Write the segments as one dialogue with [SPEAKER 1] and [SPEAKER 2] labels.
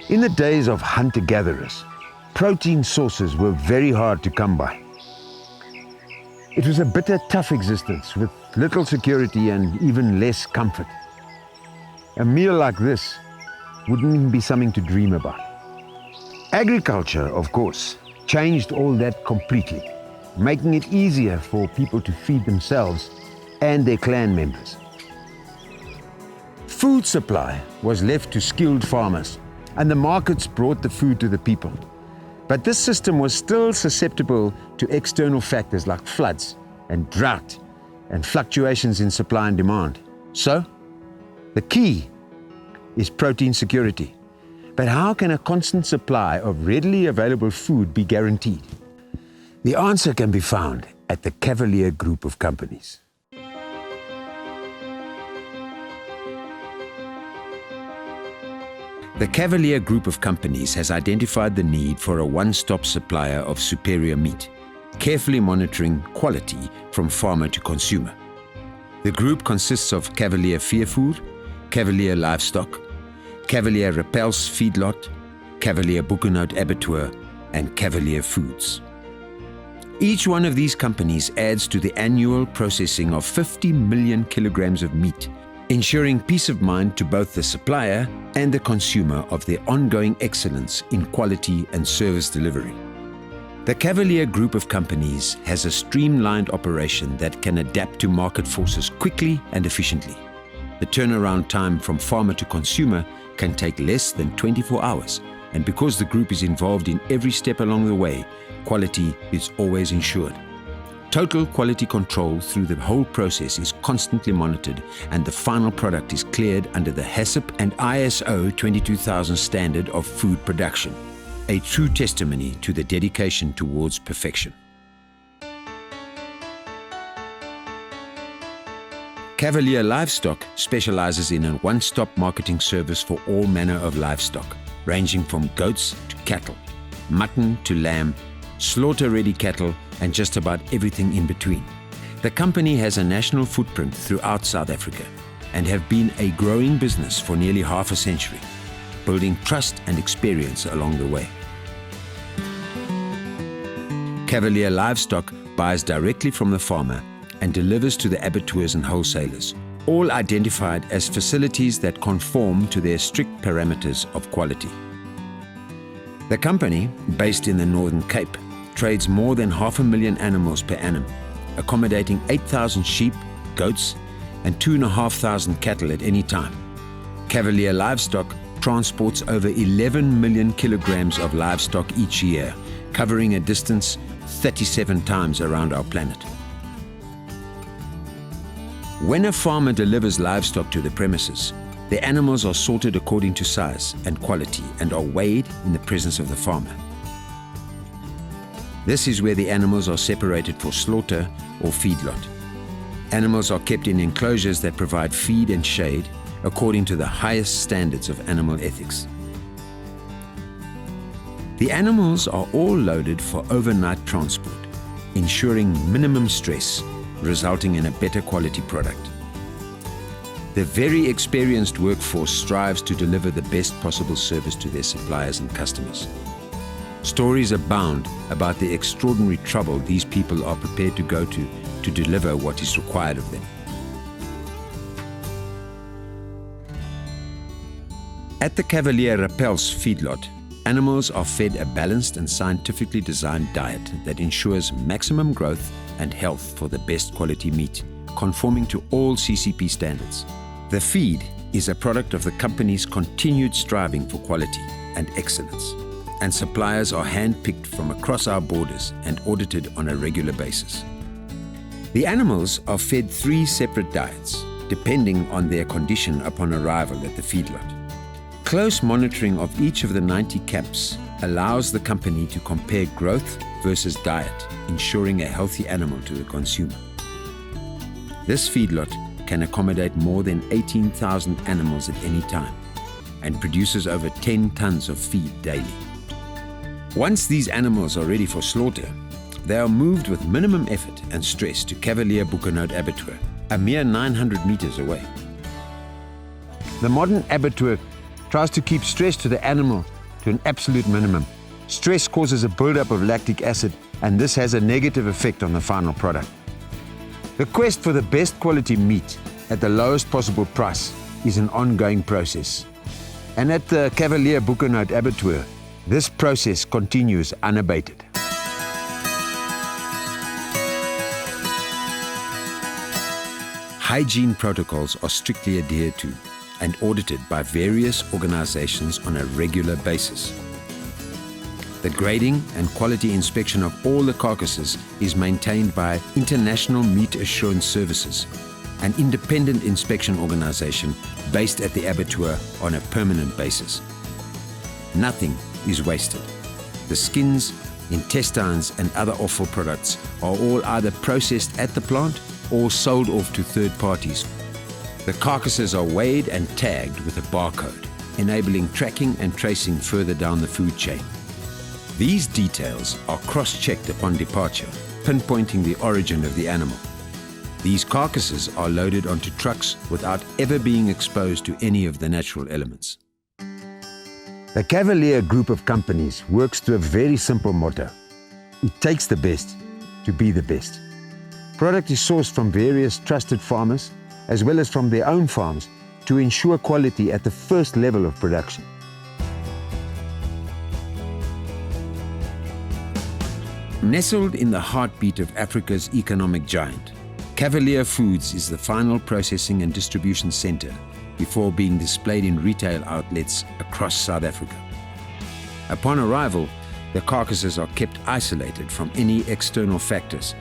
[SPEAKER 1] In the days of hunter-gatherers, protein sources were very hard to come by. It was a bitter, tough existence with little security and even less comfort. A meal like this wouldn't even be something to dream about. Agriculture, of course, changed all that completely, making it easier for people to feed themselves and their clan members. Food supply was left to skilled farmers, and the markets brought the food to the people. But this system was still susceptible to external factors like floods and drought and fluctuations in supply and demand. So, the key is protein security. But how can a constant supply of readily available food be guaranteed? The answer can be found at the Cavalier Group of companies. The Cavalier Group of companies has identified the need for a one-stop supplier of superior meat, carefully monitoring quality from farmer to consumer. The group consists of Cavalier Veevoer, Cavalier Livestock, Cavalier Repels Feedlot, Cavalier Abattoir, and Cavalier Foods. Each one of these companies adds to the annual processing of 50 million kilograms of meat, ensuring peace of mind to both the supplier and the consumer of their ongoing excellence in quality and service delivery. The Cavalier Group of companies has a streamlined operation that can adapt to market forces quickly and efficiently. The turnaround time from farmer to consumer can take less than 24 hours, and because the group is involved in every step along the way, quality is always ensured. Total quality control through the whole process is constantly monitored, and the final product is cleared under the HACCP and ISO 22000 standard of food production, a true testimony to the dedication towards perfection. Cavalier Livestock specializes in a one-stop marketing service for all manner of livestock, ranging from goats to cattle, mutton to lamb, slaughter-ready cattle, and just about everything in between. The company has a national footprint throughout South Africa and have been a growing business for nearly half a century, building trust and experience along the way. Cavalier Livestock buys directly from the farmer and delivers to the abattoirs and wholesalers, all identified as facilities that conform to their strict parameters of quality. The company, based in the Northern Cape, trades more than 500,000 animals per annum, accommodating 8,000 sheep, goats, and 2,500 cattle at any time. Cavalier Livestock transports over 11 million kilograms of livestock each year, covering a distance 37 times around our planet. When a farmer delivers livestock to the premises, the animals are sorted according to size and quality and are weighed in the presence of the farmer. This is where the animals are separated for slaughter or feedlot. Animals are kept in enclosures that provide feed and shade according to the highest standards of animal ethics. The animals are all loaded for overnight transport, ensuring minimum stress, resulting in a better quality product. The very experienced workforce strives to deliver the best possible service to their suppliers and customers. Stories abound about the extraordinary trouble these people are prepared to go to deliver what is required of them. At the Cavalier Repels Feedlot, animals are fed a balanced and scientifically designed diet that ensures maximum growth and health for the best quality meat, conforming to all CCP standards. The feed is a product of the company's continued striving for quality and excellence, and suppliers are hand-picked from across our borders and audited on a regular basis. The animals are fed 3 separate diets, depending on their condition upon arrival at the feedlot. Close monitoring of each of the 90 camps allows the company to compare growth versus diet, ensuring a healthy animal to the consumer. This feedlot can accommodate more than 18,000 animals at any time and produces over 10 tons of feed daily. Once these animals are ready for slaughter, they are moved with minimum effort and stress to Cavalier Abattoir, a mere 900 meters away. The modern abattoir tries to keep stress to the animal to an absolute minimum. Stress causes a buildup of lactic acid, and this has a negative effect on the final product. The quest for the best quality meat at the lowest possible price is an ongoing process. And at the Cavalier Abattoir, this process continues unabated. Hygiene protocols are strictly adhered to and audited by various organizations on a regular basis. The grading and quality inspection of all the carcasses is maintained by International Meat Assurance Services, an independent inspection organization based at the abattoir on a permanent basis. Nothing is wasted. The skins, intestines and other offal products are all either processed at the plant or sold off to third parties. The carcasses are weighed and tagged with a barcode, enabling tracking and tracing further down the food chain. These details are cross-checked upon departure, pinpointing the origin of the animal. These carcasses are loaded onto trucks without ever being exposed to any of the natural elements. The Cavalier Group of companies works to a very simple motto. It takes the best to be the best. Product is sourced from various trusted farmers, as well as from their own farms, to ensure quality at the first level of production. Nestled in the heartbeat of Africa's economic giant, Cavalier Foods is the final processing and distribution center before being displayed in retail outlets across South Africa. Upon arrival, the carcasses are kept isolated from any external factors.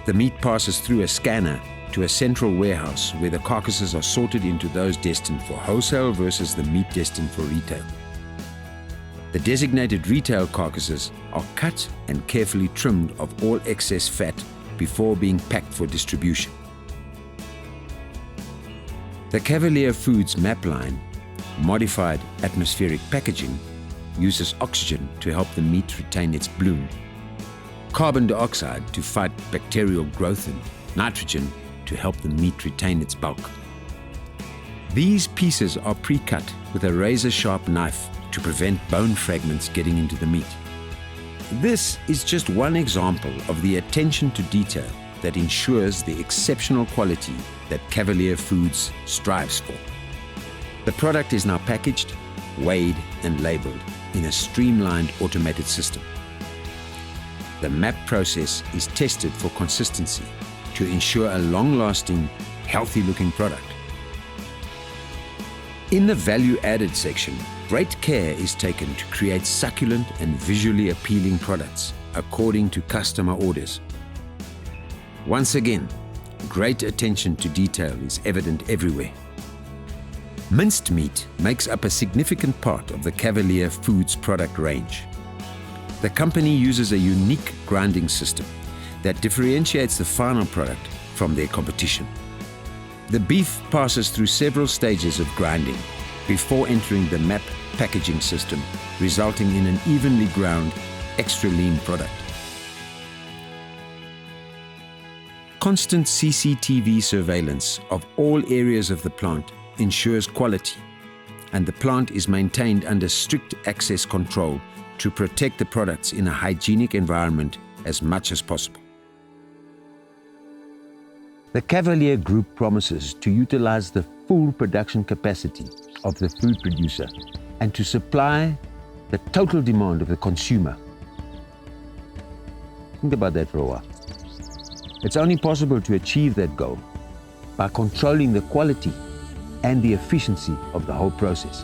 [SPEAKER 1] The meat passes through a scanner to a central warehouse where the carcasses are sorted into those destined for wholesale versus the meat destined for retail. The designated retail carcasses are cut and carefully trimmed of all excess fat before being packed for distribution. The Cavalier Foods MAP line, modified atmospheric packaging, uses oxygen to help the meat retain its bloom, carbon dioxide to fight bacterial growth, and nitrogen to help the meat retain its bulk. These pieces are pre-cut with a razor-sharp knife to prevent bone fragments getting into the meat. This is just one example of the attention to detail that ensures the exceptional quality that Cavalier Foods strives for. The product is now packaged, weighed and labeled in a streamlined automated system. The MAP process is tested for consistency to ensure a long-lasting, healthy-looking product. In the value-added section, great care is taken to create succulent and visually appealing products according to customer orders. Once again, great attention to detail is evident everywhere. Minced meat makes up a significant part of the Cavalier Foods product range. The company uses a unique grinding system that differentiates the final product from their competition. The beef passes through several stages of grinding before entering the MAP packaging system, resulting in an evenly ground, extra lean product. Constant CCTV surveillance of all areas of the plant ensures quality, and the plant is maintained under strict access control to protect the products in a hygienic environment as much as possible. The Cavalier Group promises to utilize the full production capacity of the food producer and to supply the total demand of the consumer. Think about that for a while. It's only possible to achieve that goal by controlling the quality and the efficiency of the whole process.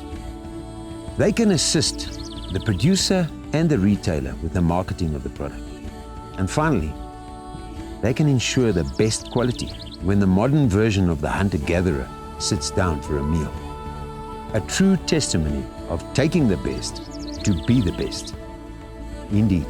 [SPEAKER 1] They can assist the producer and the retailer with the marketing of the product. And finally, they can ensure the best quality when the modern version of the hunter-gatherer sits down for a meal. A true testimony of taking the best to be the best. Indeed.